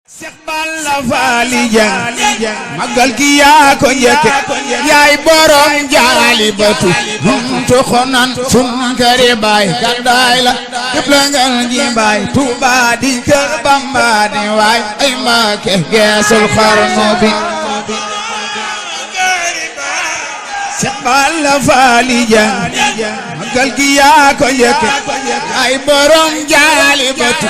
Seex Balla Faali Jeng magal gi yaa ko njëkke yaay borom jaalibatu buntu xonan sunkari baay kaddaay la képp la ngal ji baay Tuuba di kër Bamba di waay ay Mbàkke geesul xarnu bi Seex Balla Faali Jeng magal gi yaa ko njëkke yaay borom jaalibatu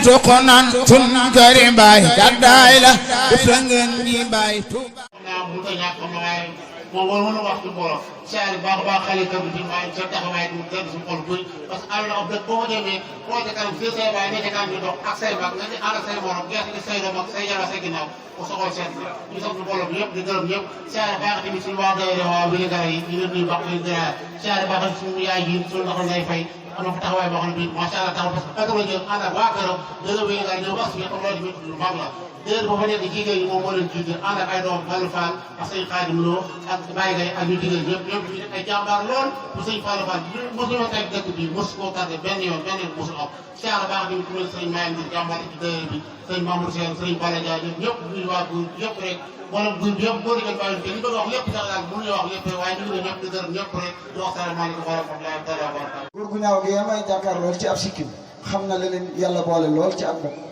sokonan sunkari baay kaddaay la def la ngeen ñi baay Tuuba naa bu ko ñàkk xam waaye moom war mën a wax ci borom saari baax baax xale ka bi maa sa taxawaay du tedd su xol buy parce que am na ab dëkk boo demee boo ca kanam fii say baay ne ca kanam di dox ak say mag nga di ànd ak say morom gerte gi say doom ak say jara say ginnaaw bu soxol seet ñu sant mbooloo bi yëpp di gërëm ñëpp saari baax tamit suñu waa dayre waa wili gara yi ñu leen nuyu baax leen gëraa saari baax suñu yaay ji suñu ndaxal ngay fay am na fa taxawaay boo xam ne bii macha allah taxaw parce que ëgg la jël ànd ak waa këram dëgg wili gara ñëw ba suñu xam loolu tamit lu mag la déedéet ba fa nekk jigéen ñi moom moo leen jiite ànd ak ay doom Fallou Fall ak sëñ Xaadim Lo ak Baye Gaye ak ñu jigéen ñëpp ñëpp ñu ay jàmbaar lool bu sëñ Fallou Fall mosuñoo teg dëkk bi mosu koo tardé benn yoon mosu am siyaara baax bi ku mel sëñ Maye Ndir jàmbaar ci dëkk bi sëñ Mamour Sène sëñ Balla Dia ñëpp ñuy waa Guy yëpp rek wala Guy bi yëpp boo déggee bàyyi te li bëgg wax lépp sax daal mënuñu wax lépp waaye ñu ngi ñëpp di gërëm ñëpp rek di wax salaamaaleykum wa rahmatullahi taala wa barakatuh góor gu ñaaw gi yamay jàkkaar lool ci ab sikkim xam na leneen yàlla boole lool ci ab bopp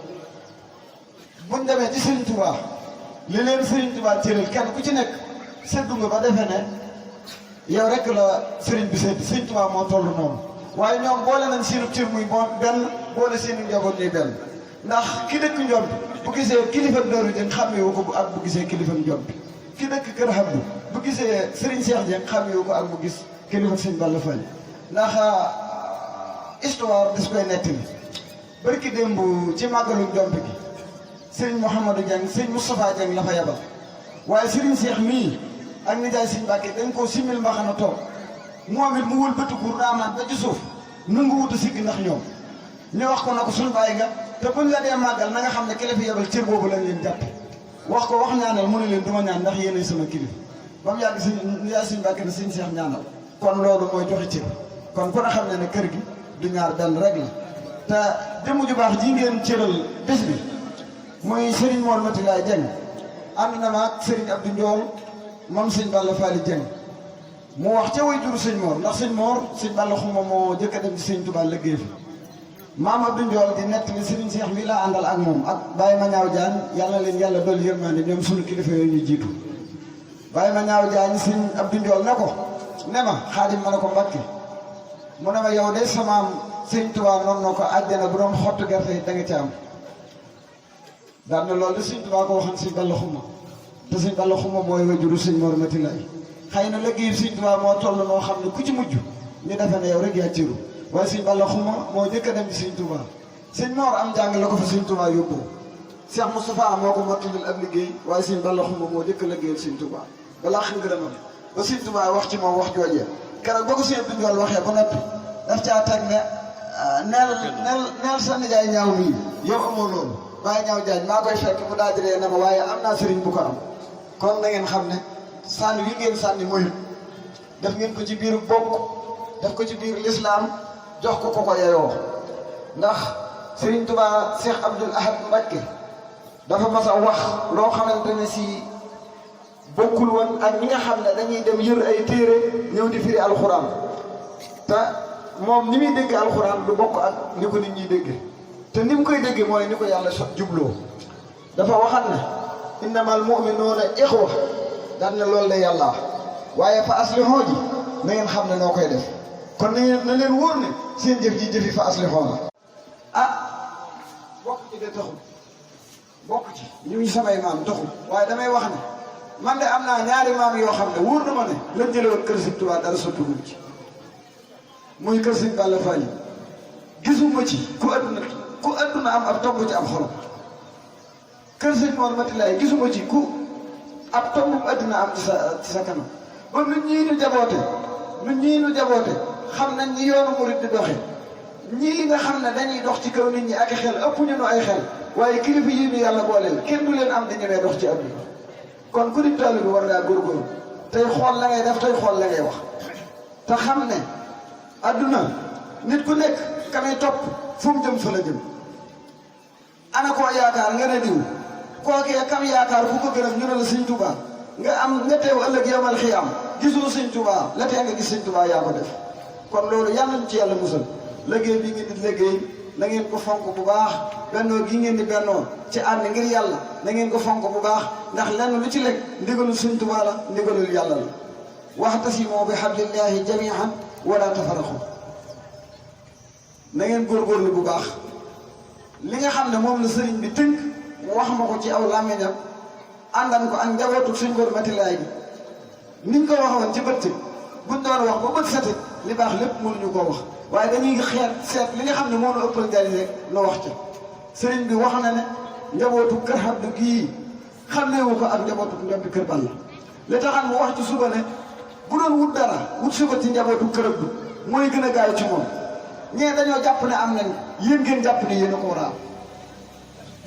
buñ demee ci Serigne Touba li leen Serigne Touba cëral kenn ku ci nekk seddu nga ba defee ne yow rek la Serigne bi sedd Serigne Touba moo toll noonu waaye ñoom boole nañ seenu cër muy benn boole seenu njaboot ni benn ndax ki dëkk Njombi bu gisee kilifa Dóoru Jeng xàmmewu ko ak bu gisee kilifa Njombi ki dëkk Kër Habdu bu gisee Serigne Cheikh Jeng xàmmewu ko ak bu gis kilifa Serigne Balla Fall ndax histoire des koy nettali barki démb ci màggalu Njombi gi Serigne Mouhamadou Dieng Serigne Moustapha Dieng la fa yabal waaye Serigne Cheikh mii ak nijaay Serigne Mbacke dañ koo simil mbaxana toog moom it mu wul bëtukur raamaat ba ci suuf nangu wutu siggi ndax ñoom ñu wax ko na ko suñu bàyyi nga te buñ la dee màggal na nga xam ne ki la fi yabal cër boobu lañ leen jàppe wax ko wax ñaanal mu ne leen duma ñaan ndax yéenay sama kilifa ba mu yàgg Serigne nijaay Serigne Mbacke ne Serigne Cheikh ñaanal kon loolu mooy joxe cër kon ku ne xam ne ne kër gi du ñaar benn rek la te jëmm ju baax ji ngeen cëral bés bi mooy Serigne Mor Matilaay Dieng ànd na ma ak Serigne Abdou Ndiol moom sëñ Balla Faali Dieng mu wax ca way juru sëñ Mor ndax sëñ Mor sëñ Balla xuma moo jëkk a dem ci sëñ Touba liggéey fi maam Abdou Ndiol di nett ni Serigne Cheikh mi laa àndal ak moom ak Baye Mañaaw Diagne yàlla leen yàlla dolli yërmande ñoom suñu kilifa yooyu ñu jiitu Baye Mañaaw Diagne sëñ Abdou Ndiol ne ko ne ma Xaadim ma ne ko Mbàkke mu ne ma yow de samaam sëñ Touba noonu na ko àjjana bu doon xottu gerte yi da nga ci am daan na loolu de sëñ Tuubaa ko waxoon sëñ Balla xuma te sëñ Balla xuma mooy wajuru sëñ Mor Matilaay xëy na liggéey sëñ Tuubaa moo toll noo xam ne ku ci mujj ñu defe ne yow rek yaa ciru waaye sëñ Balla xuma moo jëkk a dem ci sëñ Tuubaa sëñ Mor am jàng la ko fa sëñ Tuubaa yóbbu Cheikh Moustapha moo ko mottalil ab liggéey waaye sëñ Balla xuma moo jëkk a liggéeyal sëñ Tuubaa balaa xam ngërëmam ba sëñ Tuubaa wax ci moom wax joojee keroog boo ko sëñ Abdou Ndiol waxee ba noppi daf caa teg ne neel sa nijaay ñaaw mii yow amoo loolu Baye ñaaw Diagne maa koy fekk mu daal di ree na ma waaye am naa sëriñ bu ko am kon na ngeen xam ne sànni wi ngeen sànni moyut def ngeen ko ci biir bokk def ko ci biir lislaam jox ko ko yeyoo ndax Serigne Touba Cheikh Abdoul Ahad Mbacké dafa mas a wax loo xamante ne si bokkul woon ak ñi nga xam ne dañuy dem yër ay téere ñëw di firi alxuraan te moom ni muy dégg alxuraan du bokk ak ni ko nit ñuy dégg te ni mu koy déggee mooy ni ko yàlla jubloo dafa waxat ne innamal mu'minuuna ixwa daan na loolu de yàlla waaye fa aslihoo ji na ngeen xam ne noo koy def kon na leen wóor ne seen jëf ji jëfi fa aslihoo la ah bokk ci de taxul bokk ci ñu ngi samay maam taxul waaye damay wax ne man de am naa ñaari maam yoo xam ne wóor na ma ne lañ jëlewoon kër Sëñ Tuubaa dara sottugul ci muy kër Sëñ Balla Faali gisuma ci ku adduna am ab tomb ci am xolam kër Sëñ Mor Matilaay gisuma ci ku ab tomb adduna am ci sa kanam ba nit ñii nu jaboote xam nañ ñi yoonu murit di doxe ñii nga xam ne dañuy dox ci kaw nit ñi ak xel ëpp ñu nu ay xel waaye kilifa yi ñu yàlla booleel kenn du leen am di ñemee dox ci adduna kon ku di toll bi war ngaa góorgóorlu tey xool la ngay def tey xool la ngay wax te xam ne adduna nit ku nekk ka ngay topp fu mu jëm fa la jëm ana koo yaakaar nga ne diw kookee kam yaakaar ku ko gërëm ñu ne la sëñ Tuubaa nga teew ëllëg yomal xiyaam gisoo sëñ Tuubaa la tee nga gis sëñ Tuubaa yaa ko def kon loolu yàlla ñu ci yàlla musal liggéey bi ngeen di liggéey na ngeen ko fonk bu baax bennoo gi ngeen di bennoo ci ànd ngir yàlla na ngeen ko fonk bu baax ndax lenn lu ci lekk ndigalul sëñ Tuubaa la ndigalul yàlla la waxtasimoo bi hablillahi jamiihan wala tafarraqu na ngeen góorgóorlu bu baax li nga xam ne moom la sëriñ bi tënk wax ma ko ci aw làmmiñam àndan ko ak njabootu suñ góor matilaay bi niñ ko waxoon ci bëtt buñ doon wax ba bët sete li baax lépp mënuñu koo wax waaye dañuy seet li nga xam ne moo la ëppal njariñ rek nu wax ca sëriñ bi wax na ne njabootu kër Abdu gii xamleewu ko ak njabootu njabootu kër Balla li taxan mu wax ci suba ne bu doon wut dara wut suba ci njabootu kër Abdu mooy gën a gaaw ci moom ñee dañoo jàpp ne am nañ yéen ngeen jàpp ne yéen a ko war a am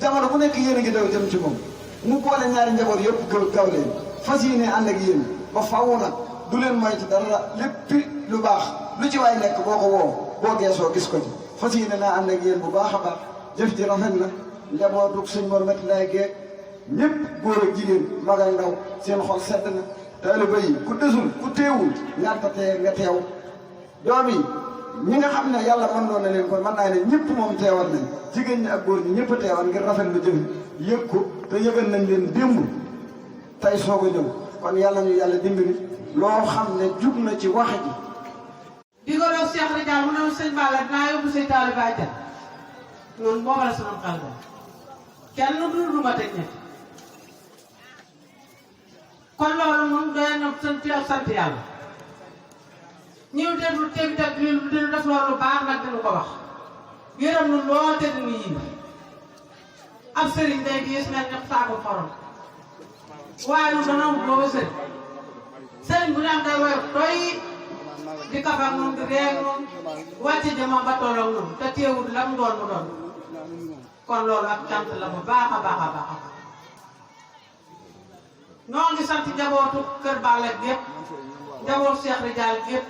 jamono bu nekk yéen a ngi daw jëm ci moom mu boole ñaari njaboot yëpp gaw leen fas yéene ànd ak yéen ba faaw nag du leen moytu dara lépp lu baax lu ci waay nekk boo ko woo boo geesoo gis ko ci fas yéene naa ànd ak yéen bu baax a baax jëf ji rafet na njabootu sëñ Mor Mati Laay geeg ñëpp góor ak jigéen mag ak ndaw seen xol sedd na taaliba yi ku desul ku teewul ñaata tee nga teew doom yi ñi nga xam ne yàlla mën doon na leen kon mën naa ne ñëpp moom teewal nañ jigéen ñi ak góor ñi ñëpp a teewal ngir rafet lu jëf yëg ko te yëgal nañ leen démb tey soog a ñëw kon yàlla ñu yàlla dimbali loo xam ne jub na ci waxe ji di ko doon Cheikh Ridial mu ne sëñ Balla dinaa yóbbu say taalibe àjjana noonu booba la sunu xel doon kenn du ma teg ñett kon loolu moom doy na sant yàlla ñëw déglu teg dinu def loolu baax nag dinu ko wax yërëm nu loo te dinu yiw ab sëriñ day gis mel ñëpp saako xorom waaye nu dana wut booba sëriñ bu ne am day woyof doy di kafak noonu di reeg noonu wàcce jëmam ba tolloog noonu te teewul la mu doon mu doon kon loolu ak cant la bu baax a baax a baax a baax noo ngi sant njabootu kër Balla gépp njabootu Cheikh Ridial gépp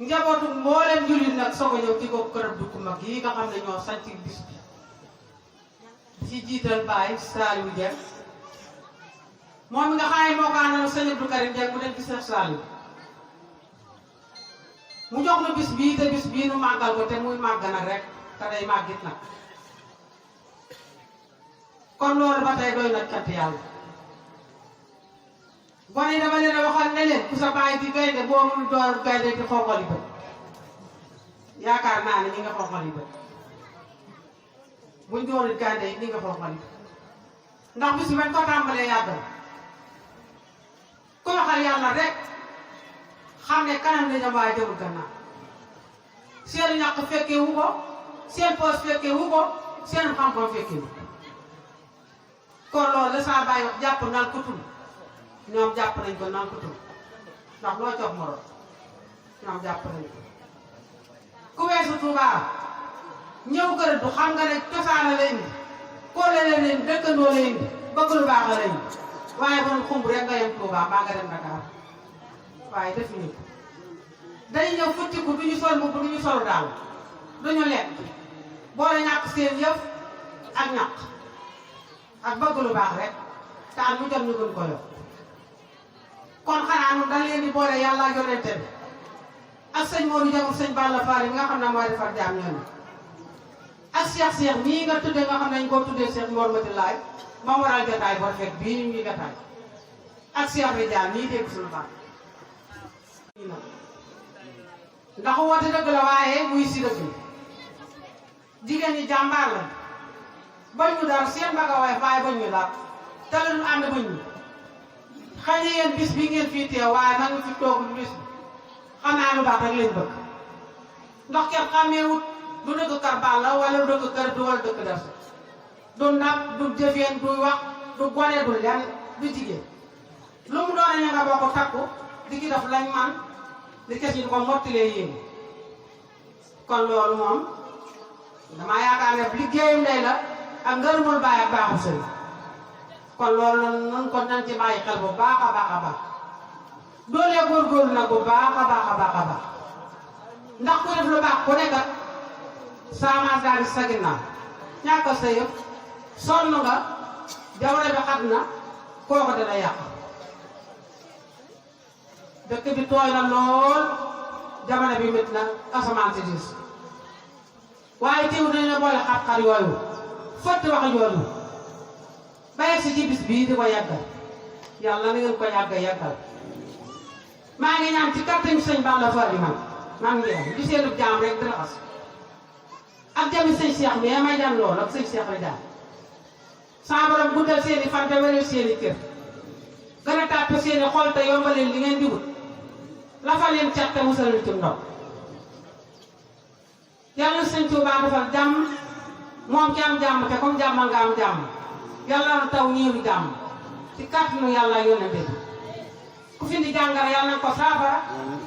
njabootu mboolem jullit nag soog a ñëw ci ko kër du mag yi nga xam ne ñoo sanc bis bi ci jiital Baye Saliou Dieng moom mi nga xam ne moo ko àndal sëñ Abdou Karim Dieng mu dem ci Cheikh Saliou mu jox nu bis bii te bis bii nu màggal ko te muy màgg nag rek te day màggit nag kon loolu ba tey doy na cant yàlla gone yi dama leen a waxal ne leen ku sa baay di gaynde boo mënul door gaynde di xonqali bët yaakaar naa ne ñi nga xonqali bët buñ doorit gaynde yi ñi nga xonqali bët ndax bis bi bañ ko tàmbalee yàggal ku waxal yàlla rek xam ne kanam la jëm waaye jëmul gannaaw seen ñàkk fekkee wu ko seen poos fekkee wu ko seen xam-xam fekkee wu kon loolu la saa bàyyi wax jàpp naan ko tul ñoom jàpp nañ ko naan ko tul ndax loo jox morom ñoom jàpp nañ ko ku weesu Tuubaa ñëw kër du xam nga ne cosaana la indi kóole la indi dëkkandoo la indi bëgg lu baax la indi waaye ba nu xumb rek nga yem Tuubaa mbaa nga dem Dakar waaye defuñu ko dañu ñëw futtiku du ñu sol mbubb du ñu sol daal duñu lekk boole ñàkk seen yëf ak ñàkk ak bëgg lu baax rek te at mu jot ñu gën ko yor kon xanaa ñun dañ leen di boole yàlla ak yonente bi ak sëñ Modou Diamour sëñ Balla Fall nga xam ne mooy defar jaam ñooñu ak Cheikh nii nga tuddee nga xam ne ñu koo tuddee Cheikh Mor Mati Laay ma waral jotaay bu rafet bii ñu ngi jotaay ak Cheikh Ridial nii dégg suñu baax ndax woote dëgg la waaye muy si dëgg jigéen ñi jàmbaar la bañ ñu daal seen mbaga waaye bañ ñu daal te la ñu ànd bañ ñu xëy na yéen bis bi ngeen fii teew waaye nag ñu fi toog lu bis bi xam naa lu baax rek lañ bëgg ndax kenn xàmmeewut du dëkk kër Balla wala du dëkk kër du wala dëkk des du ndab du jëfeen du wax du gone du lenn du jigéen lu mu doon ña nga bokk takku di ki def lañ man di kes ñu di ko mottilee yéen kon loolu moom damaa yaakaar ne liggéeyam ndey la ak ngërëmul baay ak baaxu sëriñ kon loolu nan ko nan ci bàyyi xel bu baax a baax a baax doolee góorgóorlu nag bu baax a baax a baax a baax ndax ku def lu baax ku nekkat saamaas daal di sa ginnaaw ñàkkal sa yëpp sonn nga jamono bi xat na kooku dana yàq dëkk bi tooy na lool jamono bi métti na asamaan si diis waaye teew nañu ne boole xar-xar yooyu fëtt wax yooyu bàyyi si ci bis bii di ko yàggal yàlla na ngeen ko yàggal maa ngi ñaan ci kàttanu sëñ Balla Fally man ngi di seenu jaam rek di raxas ak jami sëñ Cheikh mais may jaan loolu ak sëñ Cheikh la jaan sama borom guddal seeni fan te wéral seeni kër gën a tàppe seeni xol te yombaleen li ngeen di wut lafa leen cat te musal leen ci ndox yàlla sëñ Tuubaa defal jàmm moom ci am jàmm te comme jàmmal nga am jàmm yàlla na taw ñiiru jàmm ci kàttanu yàlla yónnante bi ku fi indi jàngara yàlla na ko saafara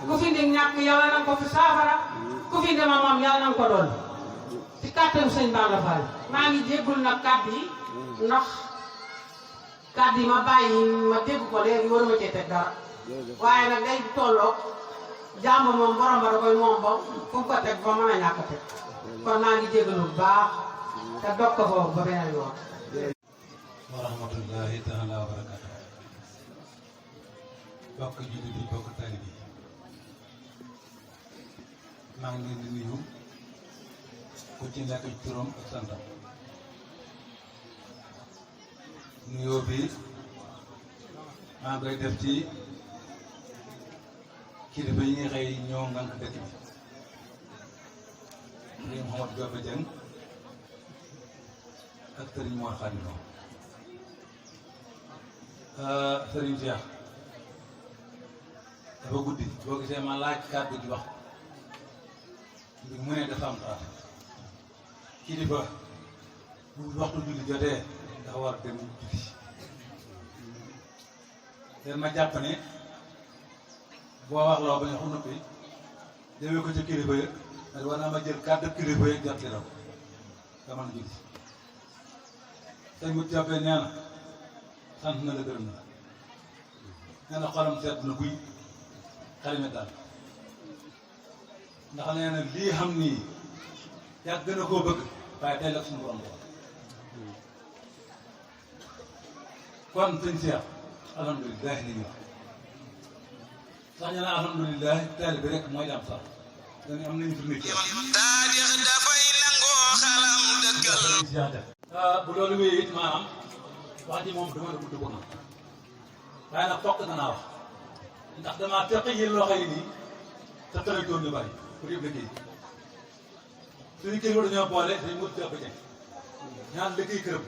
ku fi indi ñàkk yàlla na ko fi saafara ku fi indi ma moom yàlla na ko doon ci kàttanu sëñ Balla Fally maa ngi jéggul nag kàddu yi ndax kàddu yi ma bàyyi ma dégg ko léegi waruma cee teg dara waaye nag day tolloog jàmm moom borom ba da koy moom ba fu ko teg ba mën a ñàkk teg kon maa ngi jéggalu bu baax te dog ko foofu ba beneen yoon. wa rahmatullahi taala wa barakatuh bokk jullit yi bokk tali bi maa ngi leen di nuyu ku ci nekk ci turam ak santam nuyoo bi maa ngi koy def ci kilifa yi nga xëy ñoo ngànk dëkk bi sëriñ Mouhamadou Diop Dieng ak sëriñ Mor Khadim Lo sëriñ Cheikh dafa guddi boo gisee ma laaj kàddu gi wax mbir mu ne dafa am xaar kilifa bu waxtu julli jotee dafa war a dem julli te ma jàpp ne boo wax loo ba nga xam noppi demee ko ca kilifa ya te war naa ma jël kàddu kilifa ya jot li raw nga mën a julli sëñ mu jàppee nee na sant na la gërëm na nee na xolam seet na guy xalime daal ndax nee na lii xam nii yàgg gën a koo bëgg waaye tey la suñu borom ko kon sëñ Cheikh alhamdulilah li ñu wax sax ñu ne alhamdulilah taali bi rek mooy am sax dañu am nañu firnde ci taarix dafay nangoo xalam dëggal bu loolu wéyee it maanaam wax ji moom dama la gudd ko na waaye nag fokk danaa wax ndax damaa teq yéen loo xëy nii te tëral doon lu bari pour yëpp liggéey suñu kër dañoo boole dañu mut jàpp ci ñaan liggéey kërëb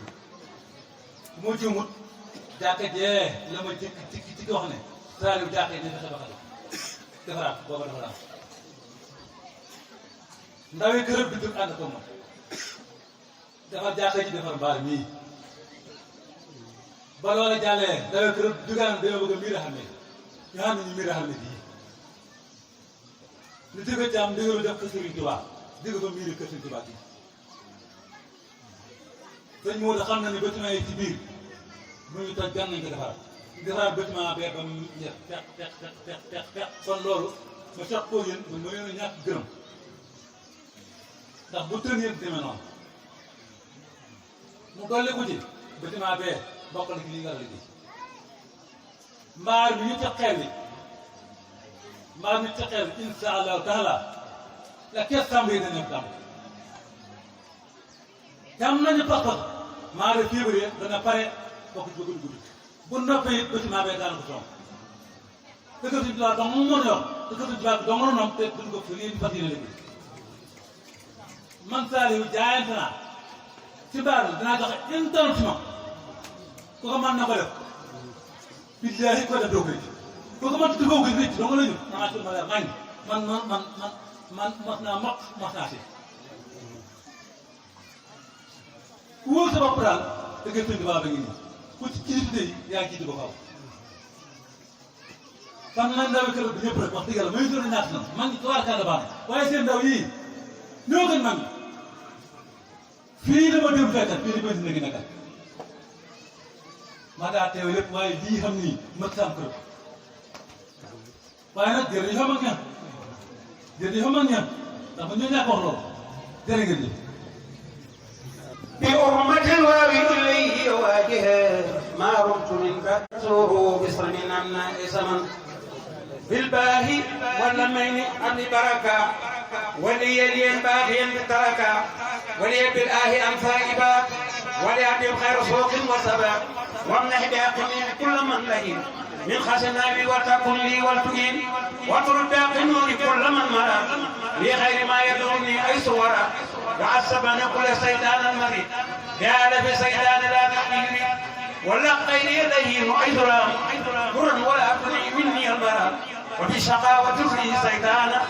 bu ma jëmut jàkka jee la ma ci wax ne saali bu jàkka ne fexe ba xale defaraat booba defaraat ndawi kërëb bi dug ànd ko moom defar jàkka ji defar mbaar mii ba loola jàllee ndawi kërëb dugaan dañoo bëgg a miir a xam ne ñu xam ne ñu miir a xam ne bii lu dëgg ci am dëgg lu def kër Sëriñ Tuubaa dëgg ba miir kër Sëriñ Tuubaa gi sëñ Maodo xam na ne bâtiment yi ci biir mu ngi toj gan nañ ko defaraat bâtiment bee ba mu jeex feq kon loolu ma sax koo yéen ma leen a ñàkk gërëm ndax bu tën yéen demee noonu mu dolli ko ci bâtiment bee bokk na ci li nga liggéey mbaar bi ñu ca xeer bi mbaar bi ñu ca xeer bi insha allahu taala la kees tàmb yi dañu tàmb te am nañu pas-pas maa de février dana pare bokk ci bëgg guddi bu noppee it bâtiment bee daana ko toom dëkk Sëriñ Tuubaa dong mu mën a yor dëkk Sëriñ Tuubaa dong la noom te duñ ko fi lii fas yéene liggéey man Saliou jaayante naa ci baar bi dinaa joxe intention ku ko mën na ko def billaahi ko def doo ko rëcc ku ko mën defoo ko rëcc dong la ñu naa ma leer nañ man mos naa mos naa si ku wóor sa bopp daal dëgg Sëriñ Tuubaa ba ngi nii ku ci kilifte yi yaa ngi jiitu ba faaw fan man ndaw kër bi ñëpp rek wax dëgg yàlla may doon ñaata na man tubaar kàlla baax waaye seen ndaw yii ñoo gën man fii dama dem fekkat fii di bëri na gi nekkat maa daa teew lépp waaye lii xam nii mët sam kër waaye nag jërëjëf xam ak ñan jërëjëf xam ak ñan ndax ma ñoo ñàkk wax loolu jërë ngeen jëf بأمة الواو إليه واجها ما رمت منك سوره بصر من أمناء سمن بالباهي واللمين أبي بركة وليلين باغيا بتركة ولي بالآه أنفائبا وليعطي خير سوق وسبا وامنح باقي كل من لهين من خسنابي وتكن لي والتقين وترد باقي النور كل من مرى لغير ما يدعوني أي صورا وعصبني كل سيدان المريض يا لبي سيدان لا تحميني ولا غير لهين أيضا برا ولا أبني مني المرى وفي شقاوة لي سيدانا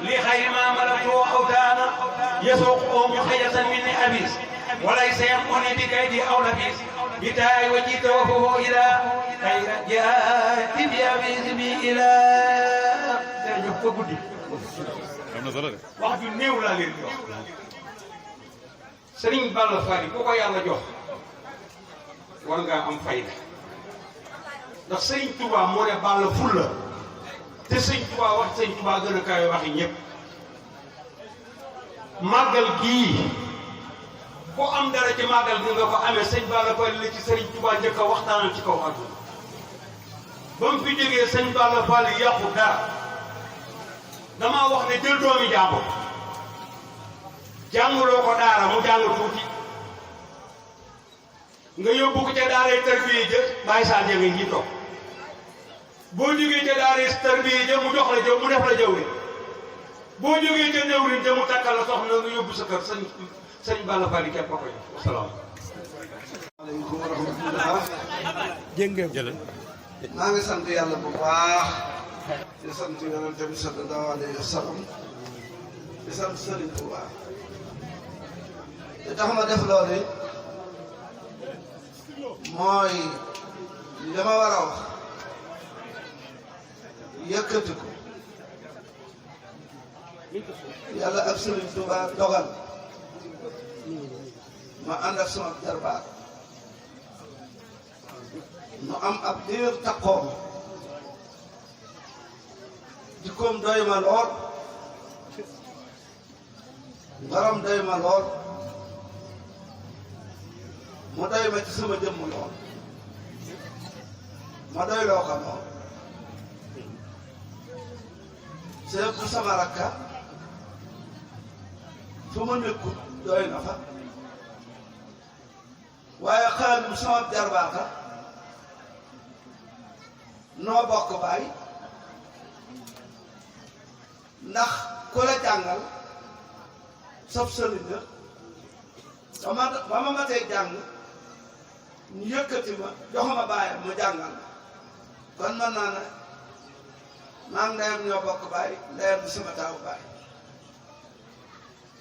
لخير ما ملكت أودانا يسوق محيزا مني أبيس وليس يمني بكيدي أو لبيس بداي وجيت وهو إلى خير جاءت بأبيس بي إلى سيجب كبدي wax ju néew laa leen di wax Serigne Balla Fally ku ko yàlla jox war ngaa am fayda ndax Serigne Touba moo ne Balla fulla te Serigne Touba wax Serigne Touba gën a kawe waxi ñëpp màggal gii ku am dara ci màggal gi nga ko amee Serigne Balla Fally la ci Serigne Touba njëkk a waxtaanal ci kaw àdduna ba mu fi jógee Serigne Balla Fally yàqu dara damaa wax ne jël doomi jàmbur jànguloo ko daara mu jàng tuuti nga yóbbu ko ca daaray tarbiya jë bàyyi saa jëngi ngi toog boo jógee ca daaray tarbiya jë mu jox la jëw mu def la jëwriñ boo jógee ca jëwriñ jë mu takkal la soxna nga yóbbu sa kër sëñ Balla Fally képp ko koy wasalaam. aleykum wa rahmatullah. jërëjëf. maa ngi sant yàlla bu baax. di sant yonent bi sallallahu alayhi wa sallam. di sant Serigne Touba. te tax ma def loolu mooy li ma war a wax yëkkati ko yàlla ak Serigne Touba dogal ma ànd ak sama jarbaat nu am ab diir takkoom jikkoom doy ma lool ngaram doy ma lool mu doy ma ci sama jëmm lool ma doy loo ko lool seet bu sama rakka fu ma nekkut doy na fa waaye xaalim sama jarbaata noo bokk baay ndax ku la jàngal sab sëriñ la ba ma matee jàng ñu yëkkati ma jox ma baayam mu jàngal kon mën naa ne maa ngi ndeyam ñoo bokk baay ndeyam di sama taawu baay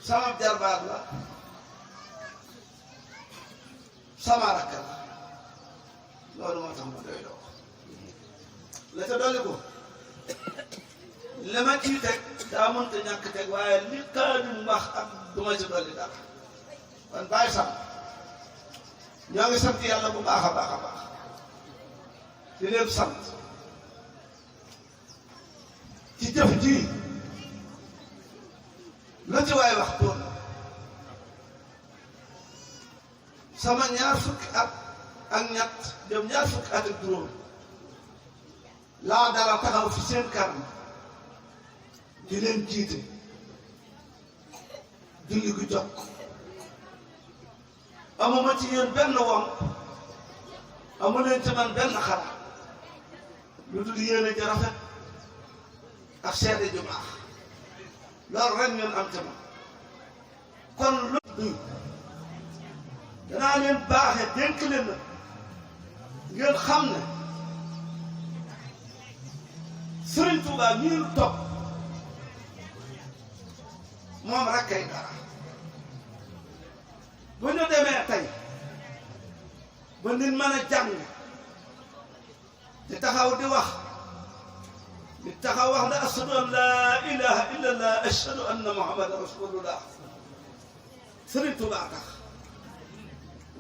sama jarbaat la sama rakk la loolu moo tax ma doy doo la ca dolli ko li ma ciy teg daa mënta ñàkk teg waaye li Xaadim wax ak du ma ci dolli dara kon bàyyi sax ñoo ngi sant yàlla bu baax a baax a baax di leen sant ci jëf ji lu ci waay wax toon sama ñaar fukki at ak ñett dem ñaar fukki at ak juróom laa dara taxaw fi seen kanam di leen jiite julli gu jot amuma ci yéen benn wom amu leen ci man benn xalaat lu dul yéene ji rafet ak seede ju baax loolu rek ñun am ci man kon lu danaa leen baaxe dénk leen na ngeen xam ne Serigne Touba ñii lu topp moom rek kay dara bu ñu demee tey ba nit mën a jàng di taxaw di wax di taxaw wax ne ashadu an laa ilaha illa allah ashadu anna muhammadan rasulullah Serigne Touba tax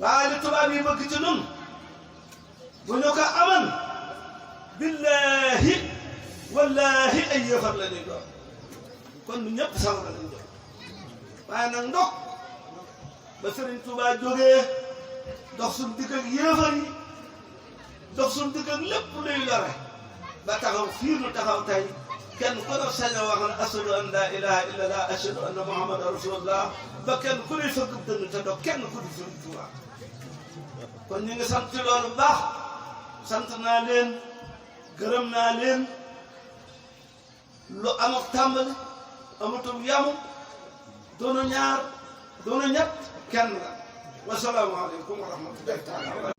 waaye li tubaab yi bëgg ci nun bu ñu ko aman billahi wallahi ay yëfar la ñuy doon kon ñu ñëpp sawra lañ doon waaye nag ndox ba Sëriñ Tuubaa jógee dox suñu dikk ak yéefar yi dox suñu dikk ak lépp luy lore ba taxaw fii nu taxaw tey kenn ku ne sañ a wax ne ashadu an laa ilaaha illallah ashadu anna muhammadan rasulullah ba kenn ku ne fëgg dënn te doo kenn ku di Sëriñ Tuubaa kon ñu ngi sant loolu bu baax sant naa leen gërëm naa leen lu amul tàmbali amatul yamu doonu ñaar doonu ñett kenn la wasalaamu aleykum wa rahmatullahi taala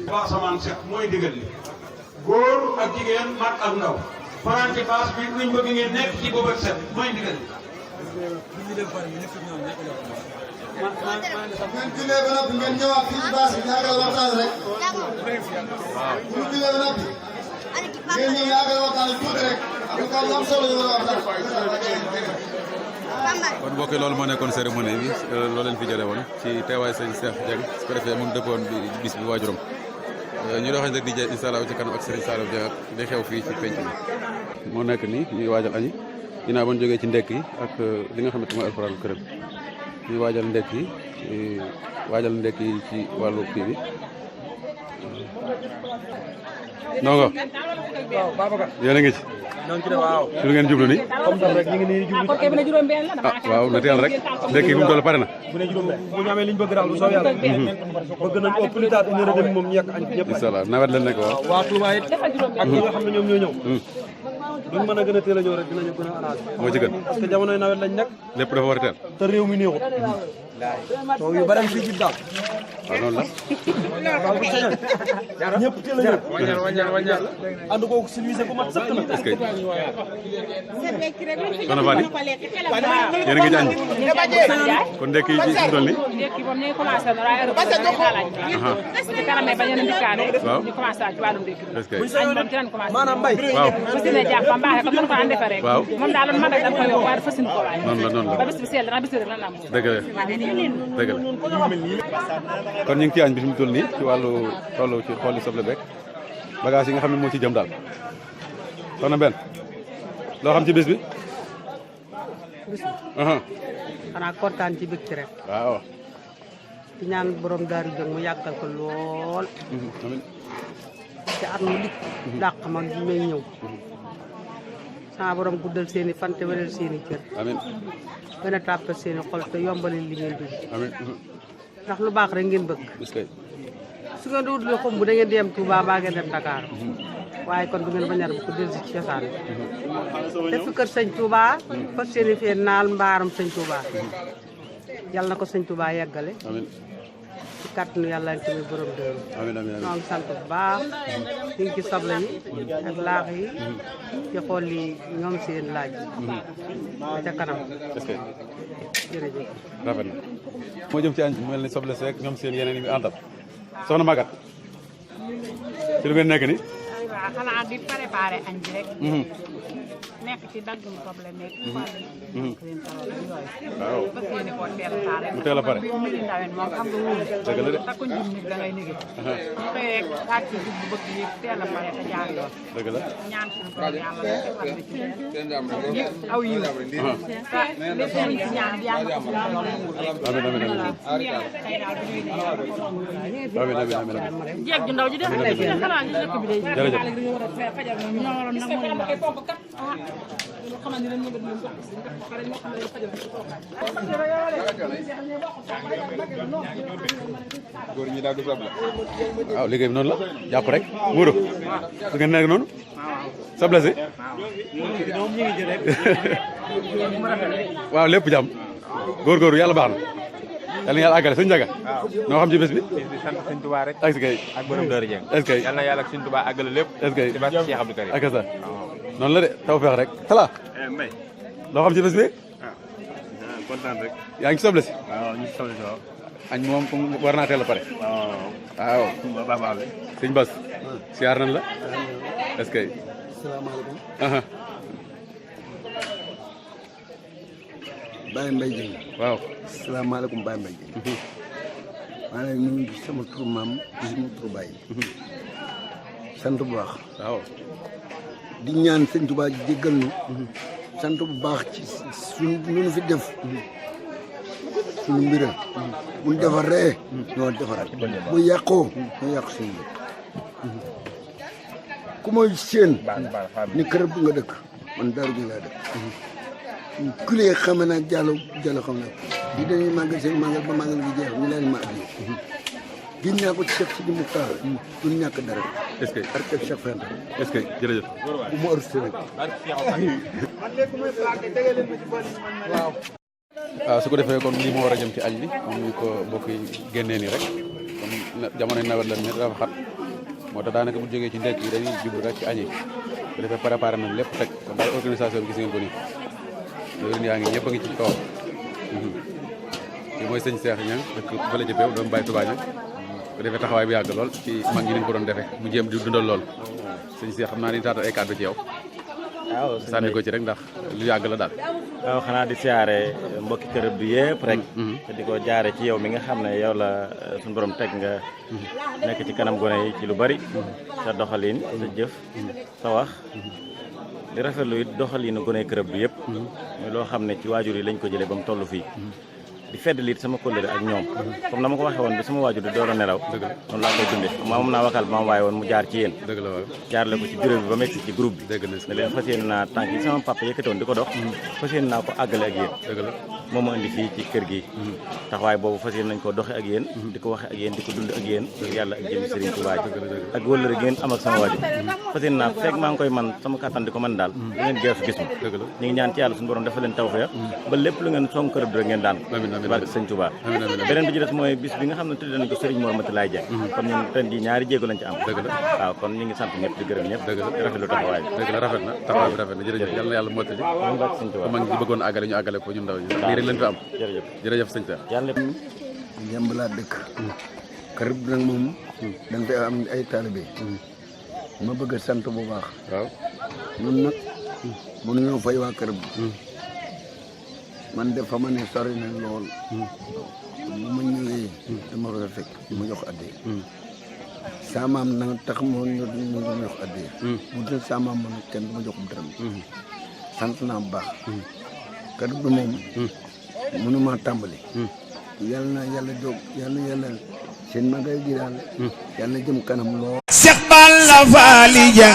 baax samaan set mooy digal li góor ak jigéen mag ak ndaw fanaan ci baas bi luñ bëgg ngeen nekk ci boobu ak set mooy digal li ngeen jullee ba noppi ngeen ñëwaat fii ci baas bi yaagal waxtaan rek bu ñu jullee ba noppi ngeen ñëw yaagal waxtaan tuuti rek am na lu am solo ñu war a waxtaan kon mbokk yi loolu moo nekkoon cérémonie bi loolu leen fi jëlee woon ci teewaay sëñ Cheikh Dieng su ko defee mun dëppoon bi bis bi waajuram ñu doxañ rek di jee incha allah ci kanam ak Serigne Saliou Dieng ak di xew fii ci penc bi moo nekk nii ñuy waajal añi ginnaaw ba ñu jógee ci ndekk yi ak li nga xamante mooy alxuraan këram ñuy waajal ndekk yi ci wàllu kii bi ndongo yéen a ngi ci waaw ci lu ngeen jublu nii comme tam rek ñu ngi nii jublu ci waaw na teel rek ndekki bi mu toll pare na bu ne juróom bu ñu amee liñ bëgg daal bu soo yàlla bëgg nañ au plus tard une heure dem moom ñu yàq añ ñëpp incha allah nawet leen nekk waaw waa Touba it ak ñi nga xam ne ñoom ñoo ñëw duñ mën a gën a teel a ñëw rek dinañu gën a arrangé moo ci gën parce que jamonoy nawet lañ nekk lépp dafa war a teel te réew mi néexut soo yu bari fii jib daal waaw noonu la daal bu sañoon ñëpp teel a ñëw waññal ànd kooku civilisé bu mat sëkk na est-ce que soxna Fadi yéen a ngi jàng kon ndekki yi ci toll nii ndekki moom ñu ngi commencé na waaye heure bu ci kanamee bañ a ndikkaane waaw ñu commencé ci wàllum ndekki est-ce que añ moom ci lañ commencé maanaam mbay waaw fas yéene jàpp ba mbaaxee comme nañ ko daan defee rek waaw moom daal man rek dañ ko yokk waaye fas yéene ko waay noonu la ba bis bi seel dana bis bi rek lan am dëgg la dëgg la kon ñu ngi ci añ bi fi mu toll nii ci wàllu toll ci xooli soble beeg bagage yi nga xam ne moo ci jëm daal soxna benn loo xam ci bis bi xanaa kontaan ci bég ci rek waaw di ñaan borom daaru jóg mu yàggal ko lool amiin ci at mu dikk dàq ma bi may ñëw sama borom guddal seeni fan te wéral seeni cër amiin gën a tàppal seeni xol te yombalal li ngeen dugg amiin ndax lu baax rek ngeen bëgg su ngeen di wut lu xumb da ngeen di dem Touba baa ngeen dem Dakar waaye kon du ngeen bañ a ko dellu si cosaan te fi kër sëñ Touba fas seeni fee naal mbaaram sëñ Touba yàlla na ko sëñ Touba yeggale amiin ci kàttanu yàlla ak tamit borom dëru amiin amiin ñoo ngi sant bu baax ñu ngi ci soble yi ak laax yi ci xool li ñoom seen laaj ba ca kanam est-ce que jërëjëf rafet na moo jëm ci añ bi mel ni soble seeg ñoom seen yeneen yi muy àndal soxna Maguette ci lu ngeen nekk ni waaw xanaa di préparé añ bi rek nekk ci daggum soble nekk waaw fas yéene koo teel a taal mu teel a pare bu mbiri nawet moom xam nga wóolu dëgg la de takkuñ jum nit da ngay négé ñu xëy rek daal ci jub bu bëgg yëpp teel a pare te jaar yoon dëgg la ñaan suñu borom yàlla la defal na ci ñëpp aw yiw lépp luñ ci ñaan yàlla ko suñu borom amiin amiin amiin tey daal bu ñuy ne yàlla ko amiin amiin amiin jeeg ju ndaw ji def xanaa ñu dëkk bi day jërëjëf dañu war a fajal ñu ñoo waroon nag mooy la góor ñi daal du soble waaw liggéey bi noonu la jàpp rek wóoro su ngeen nekk noonu soble si waaw lépp jàmm góorgóorlu yàlla baax na yàlla na yàlla àggale sëñ Ndiaga noo xam ci bés bi di sant sëñ Touba rek est-ce que ak borom Dóor Dieng est-ce que yàlla na yàlla ak sëñ Touba àggale lépp est-ce que ci barke Cheikh Abdou Karim ak sa noonu la de taw feex rek tala loo xam ci bés bi. kontaan rek. yaa ngi soble si. waaw ñu soble si waaw. añ moom comme war naa teel a pare. waaw. waaw. sëñ Bass. siyaar nan la. est-ce que. salaamaaleykum. Baye Mbaye Dieng. waaw. salaamaaleykum Baye Mbaye Dieng. maa ngi lay nuyu sama turu maam di sama turu baay. sant bu baax. waaw. di ñaan sëñ Tuubaa jéggal nu. sant bu baax ci suñu fi def. suñu mbiral. bu ñu defaree. ñoo defaraat. bu yàqoo. ñoo yàq suñu mbir. ku may seen. ni kër bu nga dëkk. man Daaru Jeng laa dëkk. kulee xam naa Diallo xam naa di dañuy màggal seen màggal ba màggal gi jeex ñu leen ma addi gis naa ko ci Cheikh Sidi Moukhtar duñ ñàkk dara. est-ce que artef Cheikh Fanta. est-ce que jërëjëf. bu mu arrêté rek. waaw su ko defee kon lii moo war a jëm ci añ bi ñu ko bokk yi génnee nii rek comme jamono nawet la ne dafa xat moo tax daanaka bu jógee ci ndekk yi dañuy jublu rek ci añ yi bu defee préparé nañ lépp teg kon daal organisation bi gis ngeen ko nii loolu yaa ngi ñëpp a ngi ci kawam kii mooy sëñ Cheikh Niang dëkk fële ca Beew doomu Baye Touba Niang bu defee taxawaay bi yàgg lool ci mag ñi nañ ko doon defee mu jéem di dundal lool sëñ Cheikh xam naa ni taata ay kàddu ci yow waaw sànni ko ci rek ndax lu yàgg la daal. waaw xanaa di siyaare mbokki kër bi yëpp rek. te di ko jaare ci yow mi nga xam ne yow la suñu borom teg nga nekk ci kanam gone yi ci lu bari. sa doxalin sa jëf sa wax. di rafetlu it doxalinu gone kër bi yëpp. muy loo xam ne ci waajur yi lañ ko jëlee ba mu toll fii. di feddali it sama kóllëre ak ñoom. comme na ma ko waxee woon bi sama waajur di door a nelaw. noonu laa koy dundee moom naa wakal ba ma waaye woon mu jaar ci yéen. dëgg la waaw jaarale ko ci bureau bi ba metti ci groupe bi. dëgg la ne leen fas yéene naa tànk yi sama papa yëkkati woon di ko dox. fas yéene naa ko àggale ak yéen. dëgg la moom ma indi fii ci kër gi. taxawaay boobu fas yéene nañ ko doxe ak yéen. di ko waxe ak yéen di ko dund ak yéen. yàlla ak jëmi Serigne Touba ak wëllëre gi ngeen am ak sama waajur. fas yéene naa fekk maa ngi koy man sama kàttan di ko mën daal. lu ngeen geesu gis ma. dëgg la ñu ngi ñaan ci yàlla suñu borom dafa leen tawfeex ba lépp lu ngeen song kër bi rek ngeen daan ko. barke Serigne Touba beneen bi ci des mooy bis bi nga xam ne tuddee nañ ko Serigne Mor Matalaay Dieng kon ñun ren ji ñaari jéego lañ ci am. dëgg la waaw kon ñu ngi sant ñëpp di gërëm ñëpp. dëgg la rafetlu taxawaay bi. dëgg la rafet na taxawaay bi rafet na jërëjëf yal na yàlla mottali ko mag ñi bëggoon àggale ñu àggale ko ñun ndaw ñi lii rek lañ fi am. jërëjëf sëñ Cheikh yàlla Njamb laa dëkk kër bi nag moom dañ fi am ay taalibe ma bëgg a sant bu baax waaw ñun nag mënuñoo fay waa kër bi man de fa ma ne sori na lool bu ma ñëwee dama ko fekk mu jox addiya saamaam nag tax moo ñu jox addiya bu dul saamaam ma nag kenn du ma jox dërëm sant naa bu baax kër bi moom mënuma tàmbali yal na yàlla jóg yal na yàlla seen magay gi daal yal na jëm kanam lool Cheikh Balla Fally Dieng